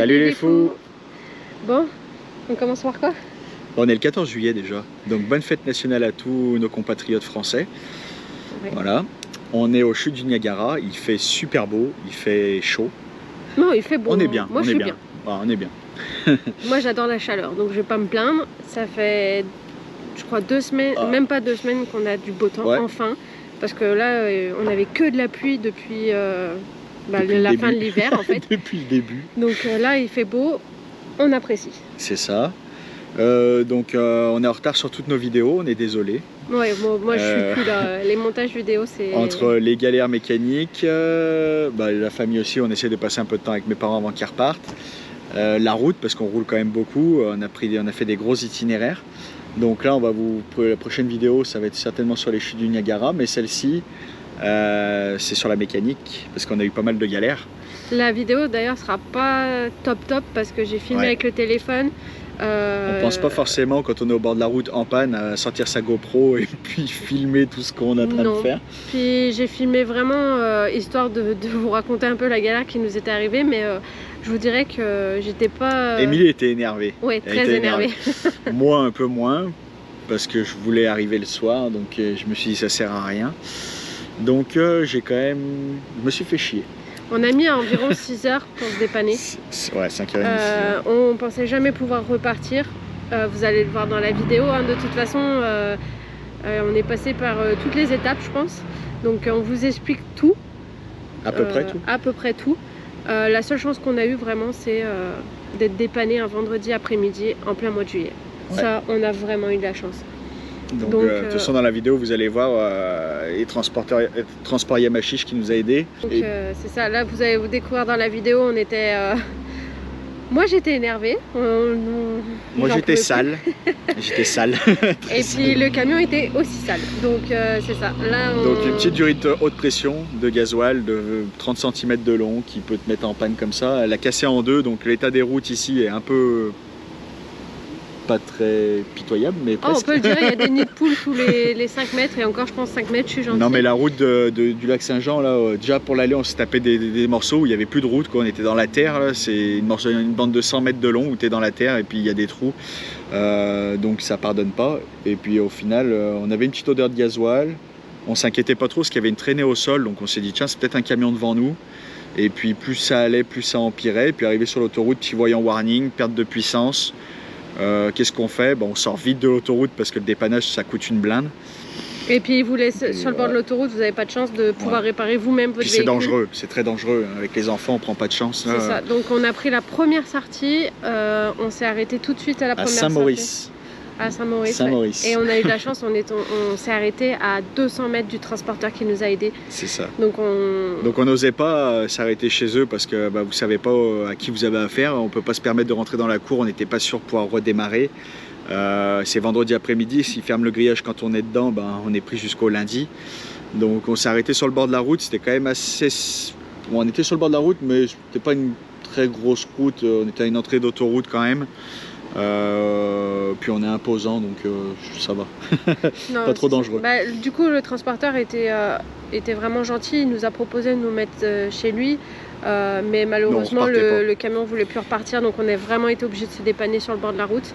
Salut les fous. Bon, on commence par quoi? On est le 14 juillet déjà, donc bonne fête nationale à tous nos compatriotes français. Ouais. Voilà, on est aux chutes du Niagara, il fait super beau, il fait chaud. Non, il fait bon. On est bien, Moi, je suis bien. Ah, on est bien. Moi, j'adore la chaleur, donc je vais pas me plaindre. Ça fait, je crois, 2 semaines, même pas 2 semaines qu'on a du beau temps, enfin. Parce que là, on avait que de la pluie depuis, la fin de l'hiver, en fait. Depuis le début. Donc là, il fait beau, on apprécie. C'est ça. On est en retard sur toutes nos vidéos, on est désolé. Ouais, moi je suis plus là. Les montages vidéo, c'est... Entre les galères mécaniques, la famille aussi, on essaie de passer un peu de temps avec mes parents avant qu'ils repartent. La route, parce qu'on roule quand même beaucoup, on a fait des gros itinéraires. Donc là, pour la prochaine vidéo, ça va être certainement sur les chutes du Niagara, mais celle-ci, c'est sur la mécanique, parce qu'on a eu pas mal de galères. La vidéo d'ailleurs sera pas top parce que j'ai filmé avec le téléphone. On pense pas forcément quand on est au bord de la route en panne à sortir sa GoPro et puis filmer tout ce qu'on est en train de faire. Puis j'ai filmé vraiment histoire de vous raconter un peu la galère qui nous était arrivée, mais je vous dirais que j'étais pas... Émilie était énervée. Oui, très énervée. Moi un peu moins, parce que je voulais arriver le soir, donc je me suis dit ça sert à rien. Donc je me suis fait chier. On a mis environ 6 heures pour se dépanner. Ouais, 5h30. On pensait jamais pouvoir repartir. Vous allez le voir dans la vidéo. Hein. De toute façon, on est passé par toutes les étapes, je pense. Donc on vous explique tout. À peu près tout. À peu près tout. La seule chance qu'on a eue vraiment, c'est d'être dépanné un vendredi après-midi en plein mois de juillet. Ouais. Ça, on a vraiment eu de la chance. Donc, de toute façon, dans la vidéo, vous allez voir les transports Yamachiche qui nous a aidés. C'est ça, là vous allez vous découvrir dans la vidéo, on était... Moi j'étais énervée. Moi j'étais sale. J'étais sale. Et puis le camion était aussi sale. Donc c'est ça. Là, Donc une petite durite haute pression de gasoil de 30 cm de long qui peut te mettre en panne comme ça. Elle a cassé en deux, donc l'état des routes ici est un peu... pas très pitoyable, mais presque. On peut le dire, il y a des nids de poules tous les 5 mètres, et encore je pense 5 mètres, je suis gentille. Non mais la route du lac Saint-Jean, là, déjà pour l'aller on s'est tapé des morceaux où il n'y avait plus de route, quoi. On était dans la terre, c'est une bande de 100 mètres de long où tu es dans la terre et puis il y a des trous, donc ça pardonne pas. Et puis au final, on avait une petite odeur de gasoil, on s'inquiétait pas trop parce qu'il y avait une traînée au sol, donc on s'est dit tiens c'est peut-être un camion devant nous. Et puis plus ça allait, plus ça empirait, et puis arrivé sur l'autoroute, petit voyant warning, perte de puissance. Qu'est-ce qu'on fait? On sort vite de l'autoroute parce que le dépannage ça coûte une blinde. Et puis il vous laisse sur le bord de l'autoroute, vous n'avez pas de chance de pouvoir réparer vous-même votre véhicule. C'est dangereux, c'est très dangereux. Avec les enfants on prend pas de chance. C'est ça, donc on a pris la première sortie, on s'est arrêté tout de suite à la première sortie. À Saint-Maurice. À Saint-Maurice. Et on a eu de la chance, on s'est arrêté à 200 mètres du transporteur qui nous a aidés. C'est ça. Donc on n'osait pas s'arrêter chez eux parce que vous savez pas à qui vous avez affaire. On peut pas se permettre de rentrer dans la cour, on n'était pas sûr de pouvoir redémarrer. C'est vendredi après-midi, s'ils ferment le grillage quand on est dedans, on est pris jusqu'au lundi. Donc on s'est arrêté sur le bord de la route, c'était quand même assez... on était sur le bord de la route, mais c'était pas une très grosse route, on était à une entrée d'autoroute quand même. Puis on est imposant, donc ça va. Non, pas trop dangereux. Du coup le transporteur était vraiment gentil, il nous a proposé de nous mettre chez lui, mais malheureusement le camion voulait plus repartir, donc on a vraiment été obligé de se dépanner sur le bord de la route.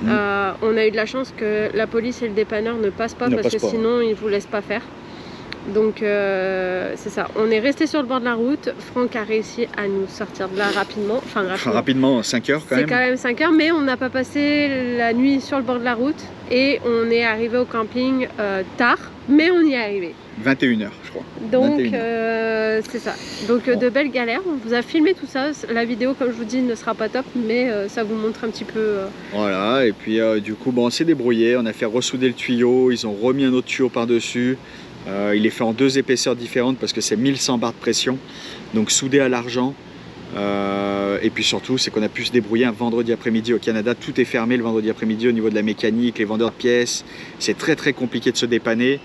On a eu de la chance que la police et le dépanneur ne passent pas, parce que sinon ils vous laissent pas faire. Donc c'est ça, on est resté sur le bord de la route. Franck a réussi à nous sortir de là rapidement. Rapidement, 5 heures quand même. C'est quand même 5 heures, mais on n'a pas passé la nuit sur le bord de la route. Et on est arrivé au camping tard, mais on y est arrivé. 21 heures je crois. Donc c'est ça, donc de belles galères. On vous a filmé tout ça, la vidéo comme je vous dis ne sera pas top, mais ça vous montre un petit peu... Voilà, et puis du coup on s'est débrouillé, on a fait ressouder le tuyau, ils ont remis un autre tuyau par-dessus. Il est fait en 2 épaisseurs différentes parce que c'est 1100 bars de pression, donc soudé à l'argent. Et puis surtout, c'est qu'on a pu se débrouiller un vendredi après-midi au Canada. Tout est fermé le vendredi après-midi au niveau de la mécanique, les vendeurs de pièces. C'est très très compliqué de se dépanner.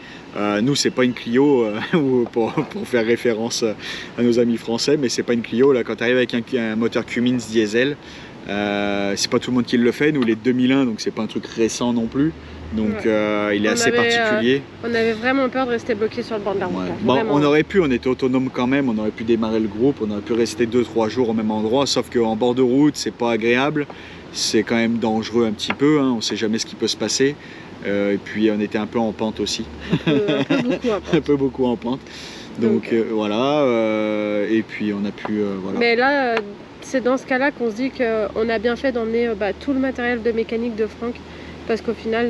Nous, c'est pas une Clio pour faire référence à nos amis français, mais c'est pas une Clio. Là, quand tu arrives avec un moteur Cummins diesel, C'est pas tout le monde qui le fait, nous les 2001, donc c'est pas un truc récent non plus. Donc il est assez particulier. On avait vraiment peur de rester bloqué sur le bord de la route. Ouais. Bon, on aurait pu, on était autonome quand même, on aurait pu démarrer le groupe, on aurait pu rester 2-3 jours au même endroit, sauf qu'en bord de route, c'est pas agréable, c'est quand même dangereux un petit peu, hein, on sait jamais ce qui peut se passer. Et puis on était un peu en pente aussi. Un peu beaucoup en pente. Un peu beaucoup en pente. Donc voilà, et puis on a pu... voilà. Mais là, c'est dans ce cas-là qu'on se dit qu'on a bien fait d'emmener tout le matériel de mécanique de Franck, parce qu'au final,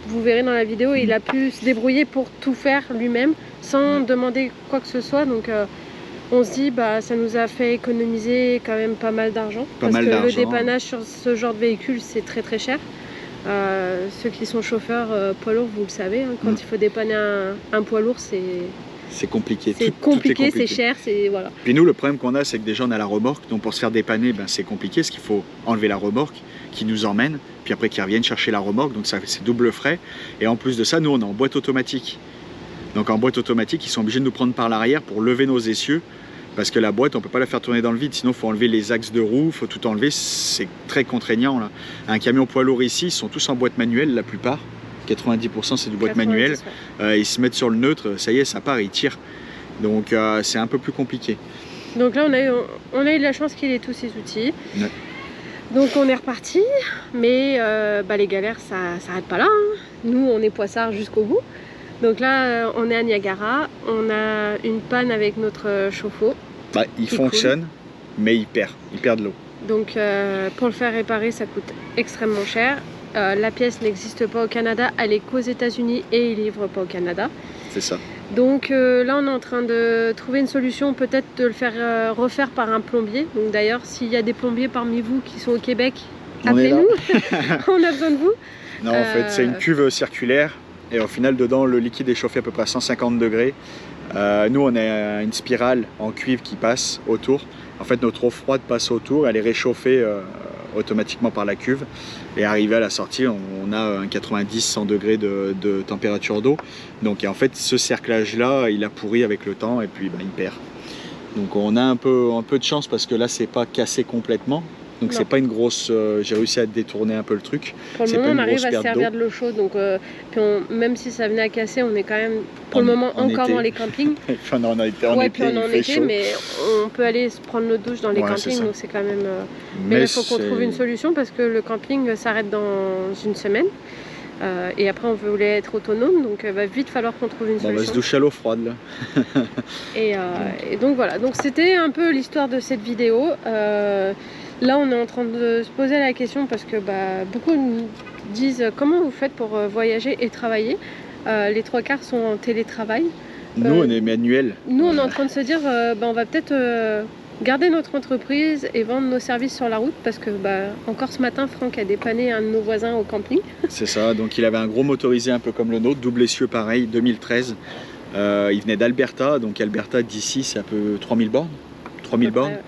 vous verrez dans la vidéo, il a pu se débrouiller pour tout faire lui-même, sans demander quoi que ce soit. Donc on se dit, ça nous a fait économiser quand même pas mal d'argent. Parce que le dépannage sur ce genre de véhicule, c'est très très cher. Ceux qui sont chauffeurs poids lourds, vous le savez, hein, quand il faut dépanner un poids lourd, c'est compliqué. C'est compliqué, c'est cher, voilà. Puis nous, le problème qu'on a, c'est que déjà on a la remorque, donc pour se faire dépanner, c'est compliqué, parce qu'il faut enlever la remorque qui nous emmène, puis après qu'ils reviennent chercher la remorque, donc ça c'est double frais. Et en plus de ça, nous on est en boîte automatique. Donc en boîte automatique, ils sont obligés de nous prendre par l'arrière pour lever nos essieux, parce que la boîte, on ne peut pas la faire tourner dans le vide, sinon il faut enlever les axes de roue, il faut tout enlever, c'est très contraignant là. Un camion poids lourd ici, ils sont tous en boîte manuelle la plupart. 90% c'est du boîte manuelle, ils se mettent sur le neutre, ça y est, ça part, ils tirent. Donc c'est un peu plus compliqué. Donc là on a eu de la chance qu'il ait tous ses outils. Ouais. Donc on est reparti, mais les galères ça s'arrête pas là. Hein. Nous on est poissards jusqu'au bout. Donc là on est à Niagara, on a une panne avec notre chauffe-eau. Il fonctionne, mais il perd de l'eau. Donc pour le faire réparer ça coûte extrêmement cher. La pièce n'existe pas au Canada, elle est qu'aux États-Unis et ils livrent pas au Canada. C'est ça. Donc là, on est en train de trouver une solution, peut-être de le faire refaire par un plombier. Donc d'ailleurs, s'il y a des plombiers parmi vous qui sont au Québec, appelez-nous. On a besoin de vous. Non, en fait, c'est une cuve circulaire et au final, dedans, le liquide est chauffé à peu près à 150 degrés. Nous, on a une spirale en cuivre qui passe autour. En fait, notre eau froide passe autour, elle est réchauffée automatiquement par la cuve, et arrivé à la sortie on a un 90-100 degrés de température d'eau, donc en fait ce cerclage là il a pourri avec le temps et puis il perd. Donc on a un peu de chance parce que là c'est pas cassé complètement, donc c'est pas une grosse... j'ai réussi à détourner un peu le truc. Pour le moment on arrive à se servir de l'eau chaude, donc puis même si ça venait à casser, on est quand même pour le moment encore dans les campings. On en était, mais on peut aller se prendre notre douche dans les campings, donc c'est quand même... Mais il faut qu'on trouve une solution parce que le camping s'arrête dans une semaine. Et après on voulait être autonome, donc il va vite falloir qu'on trouve une solution. On va se doucher à l'eau froide là. et donc voilà, donc c'était un peu l'histoire de cette vidéo. Là on est en train de se poser la question parce que beaucoup nous disent comment vous faites pour voyager et travailler. Les 3/4 sont en télétravail. Nous on est manuel. Nous on est en train de se dire on va peut-être garder notre entreprise et vendre nos services sur la route parce que encore ce matin Franck a dépanné un de nos voisins au camping. C'est ça, donc il avait un gros motorisé un peu comme le nôtre, double essieu pareil, 2013. Il venait d'Alberta, donc Alberta d'ici c'est un peu 3000 bornes. 3000 bornes. Ouais.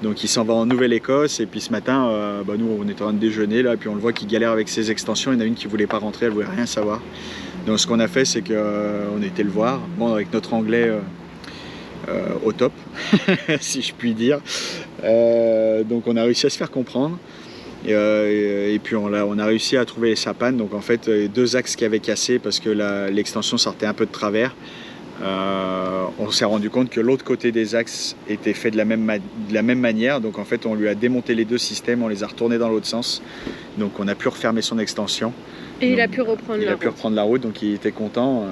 Donc il s'en va en Nouvelle-Écosse et puis ce matin nous on était en train de déjeuner là et puis on le voit qu'il galère avec ses extensions. Il y en a une qui voulait pas rentrer, elle voulait rien savoir. Donc ce qu'on a fait c'est qu'on était le voir, avec notre anglais au top si je puis dire. Donc on a réussi à se faire comprendre et puis on a réussi à trouver sa panne. Donc en fait 2 axes qui avaient cassé parce que l'extension sortait un peu de travers. On s'est rendu compte que l'autre côté des axes était fait de la même manière, donc en fait on lui a démonté les 2 systèmes, on les a retournés dans l'autre sens, donc on a pu refermer son extension et donc, il a pu reprendre la route, donc il était content.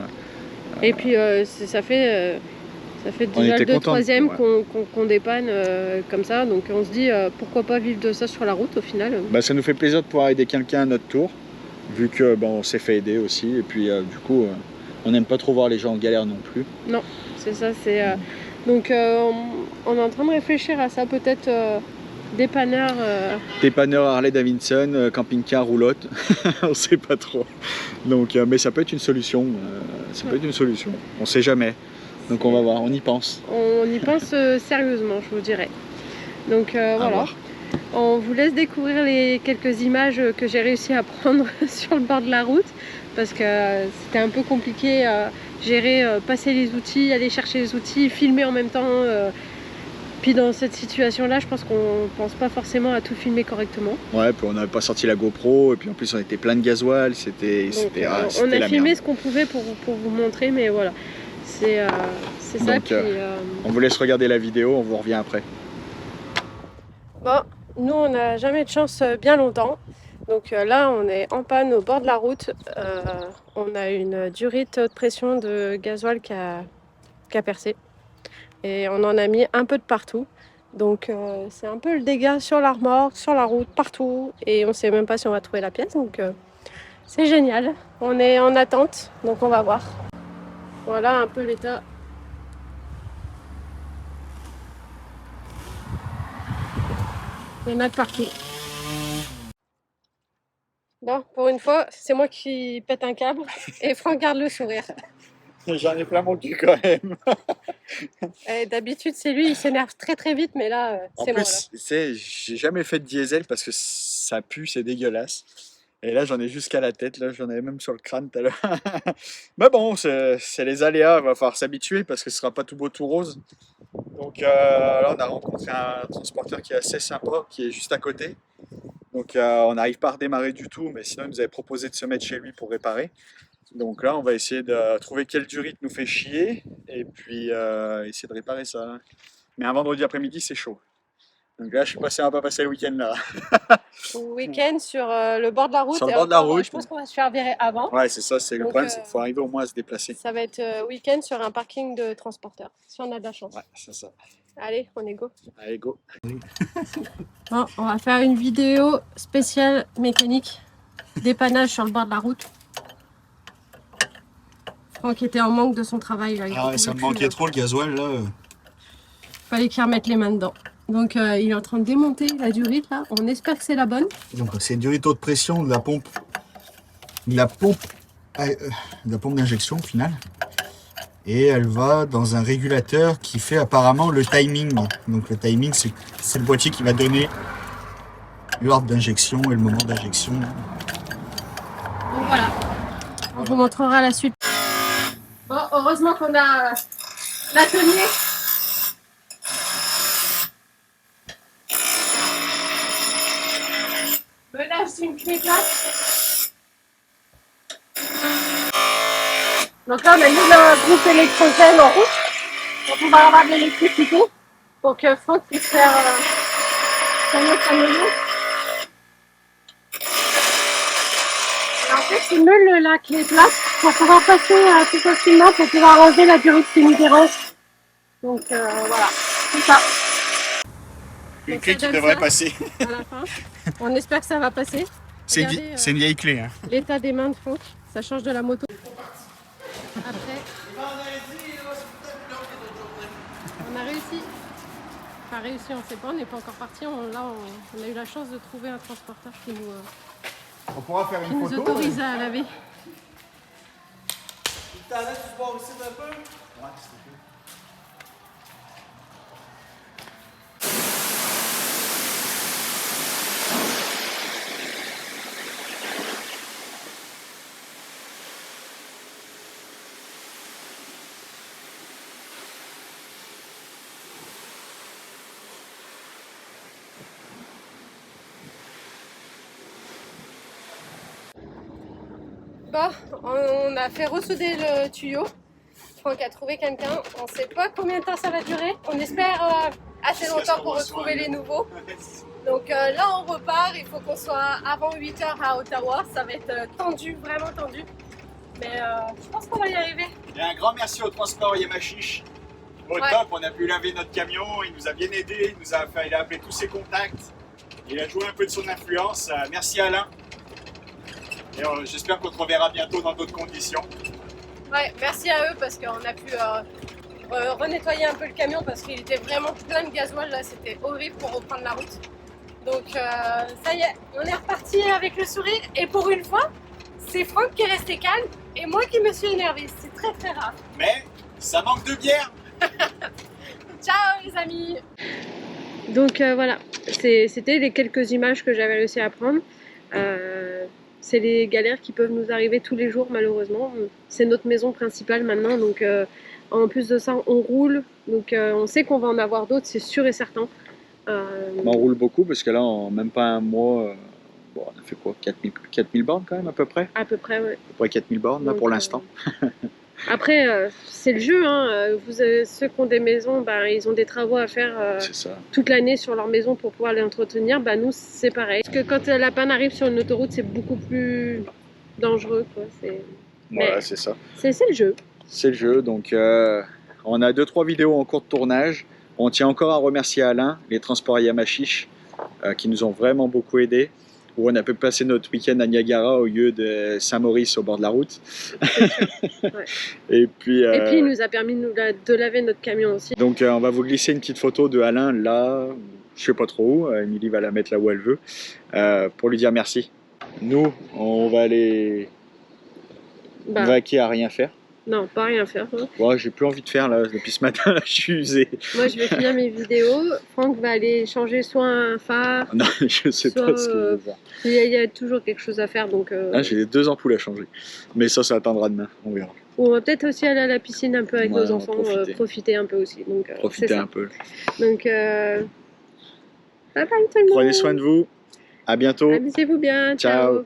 Et puis ça fait déjà le 2/3 qu'on dépanne comme ça, donc on se dit pourquoi pas vivre de ça sur la route au final. Ça nous fait plaisir de pouvoir aider quelqu'un à notre tour, vu que on s'est fait aider aussi, et puis du coup on n'aime pas trop voir les gens en galère non plus. Non, c'est ça. Donc on est en train de réfléchir à ça, peut-être dépanneur. Dépanneur Harley Davidson, camping-car, roulotte, on sait pas trop. Donc, mais ça peut être une solution. On sait jamais. Donc on va voir, on y pense. On y pense sérieusement, je vous dirais. Donc voilà. On vous laisse découvrir les quelques images que j'ai réussi à prendre sur le bord de la route. Parce que c'était un peu compliqué à gérer, passer les outils, aller chercher les outils, filmer en même temps. Puis dans cette situation-là, je pense qu'on pense pas forcément à tout filmer correctement. Ouais, puis on n'avait pas sorti la GoPro, et puis en plus on était plein de gasoil, on a filmé ce qu'on pouvait pour vous montrer, mais voilà, c'est ça. Puis, on vous laisse regarder la vidéo, on vous revient après. Bon, nous on n'a jamais de chance bien longtemps. Donc là, on est en panne au bord de la route. On a une durite haute pression de gasoil qui a percé. Et on en a mis un peu de partout. Donc c'est un peu le dégât sur la remorque, sur la route, partout. Et on ne sait même pas si on va trouver la pièce. Donc c'est génial. On est en attente, donc on va voir. Voilà un peu l'état. Il y en a de partout. Bon, pour une fois, c'est moi qui pète un câble et Franck garde le sourire. J'en ai plein mon cul quand même. D'habitude, c'est lui, il s'énerve très très vite, mais là, c'est moi. En plus, j'ai jamais fait de diesel parce que ça pue, c'est dégueulasse. Et là, j'en ai jusqu'à la tête, là, j'en avais même sur le crâne tout à l'heure. Mais bon, c'est les aléas, il va falloir s'habituer parce que ce sera pas tout beau, tout rose. Donc là, on a rencontré un transporteur qui est assez sympa, qui est juste à côté. Donc on n'arrive pas à redémarrer du tout, mais sinon il nous avait proposé de se mettre chez lui pour réparer. Donc là, on va essayer de trouver quelle durite nous fait chier et puis essayer de réparer ça. Mais un vendredi après-midi, c'est chaud. Donc là, je sais pas si on va pas passer le week-end là. Week-end sur le bord de la route. Sur le bord de la route. Je pense qu'on va se faire virer avant. Ouais, c'est ça. C'est le problème, c'est qu'il faut arriver au moins à se déplacer. Ça va être week-end sur un parking de transporteur, si on a de la chance. Ouais, c'est ça. Allez, on est go. Allez, go. Bon, on va faire une vidéo spéciale mécanique, dépannage sur le bord de la route. Franck était en manque de son travail. Là. Ah ouais, ça me manquait trop le gasoil là. Fallait qu'il remette les mains dedans. Donc il est en train de démonter la durite là. On espère que c'est la bonne. Donc c'est une durite haute pression de la pompe d'injection au final. Et elle va dans un régulateur qui fait apparemment le timing. Donc le timing, c'est le boîtier qui va donner l'ordre d'injection et le moment d'injection. Donc voilà, on vous montrera la suite. Bon, heureusement qu'on a l'atelier. Me lâche une clé plate. Donc là, on a mis le groupe électrogène en route pour pouvoir avoir de l'électricité pour que Franck puisse faire sa maison. Et en fait, il meule la clé plate pour pouvoir passer tout facilement pour pouvoir enlever la durite qui nous dérange. Donc voilà, c'est ça. Une clé qui devrait passer. À la fin. On espère que ça va passer. C'est une vieille clé. Hein. L'état des mains de Franck, ça change de la moto. Après, on a réussi. Enfin réussi, on ne sait pas, on n'est pas encore parti. Là, on a eu la chance de trouver un transporteur qui On pourra faire une photo. Nous autorise à laver. Tu pars aussi un peu? Ouais, c'est cool. Bon, on a fait ressouder le tuyau. Franck a trouvé quelqu'un. On ne sait pas combien de temps ça va durer. On espère assez longtemps pour retrouver les nouveaux. Donc là, on repart. Il faut qu'on soit avant 8 h à Ottawa. Ça va être tendu, vraiment tendu. Mais je pense qu'on va y arriver. Et un grand merci au transport Yamachiche. Au top, on a pu laver notre camion. Il nous a bien aidé. Il a appelé tous ses contacts. Il a joué un peu de son influence. Merci Alain. Et j'espère qu'on te reverra bientôt dans d'autres conditions. Ouais, merci à eux parce qu'on a pu renettoyer un peu le camion parce qu'il était vraiment plein de gasoil là, c'était horrible pour reprendre la route. Donc ça y est, on est reparti avec le sourire et pour une fois, c'est Franck qui est resté calme et moi qui me suis énervée. C'est très très rare. Mais ça manque de bière. Ciao les amis. Donc voilà, c'était les quelques images que j'avais réussi à prendre. c'est les galères qui peuvent nous arriver tous les jours malheureusement. C'est notre maison principale maintenant, donc en plus de ça on roule, donc on sait qu'on va en avoir d'autres, c'est sûr et certain. On roule beaucoup parce que là en même pas un mois, bon, on a fait quoi, 4000 bornes quand même à peu près? À peu près, ouais. À peu près 4000 bornes là, Donc, pour l'instant. Après, c'est le jeu, hein. Ceux qui ont des maisons, ils ont des travaux à faire toute l'année sur leur maison pour pouvoir les entretenir. Nous, c'est pareil. Parce que quand la panne arrive sur une autoroute, c'est beaucoup plus dangereux, quoi. Voilà, c'est ça. C'est le jeu. C'est le jeu, donc on a 2-3 vidéos en cours de tournage. On tient encore à remercier Alain, les transports Yamachiche, qui nous ont vraiment beaucoup aidés. Où on a pu passer notre week-end à Niagara au lieu de Saint-Maurice au bord de la route. Ouais. Et puis il nous a permis de laver notre camion aussi. Donc on va vous glisser une petite photo de Alain là, je sais pas trop où, Émilie va la mettre là où elle veut, pour lui dire merci. Nous, on va aller vaquer à rien faire. Non, pas rien faire. Hein. Ouais, j'ai plus envie de faire là, depuis ce matin là, je suis usé. Moi je vais finir mes vidéos, Franck va aller changer soit un phare. Non, je sais pas ce que je vais faire. Il y a toujours quelque chose à faire donc. J'ai 2 ampoules à changer, mais ça attendra demain, on verra. On va peut-être aussi aller à la piscine un peu avec nos enfants, profiter un peu aussi. Donc, profiter un peu. Donc, bye bye tout le monde. Prenez soin de vous, à bientôt. Amusez-vous bien, ciao. Ciao.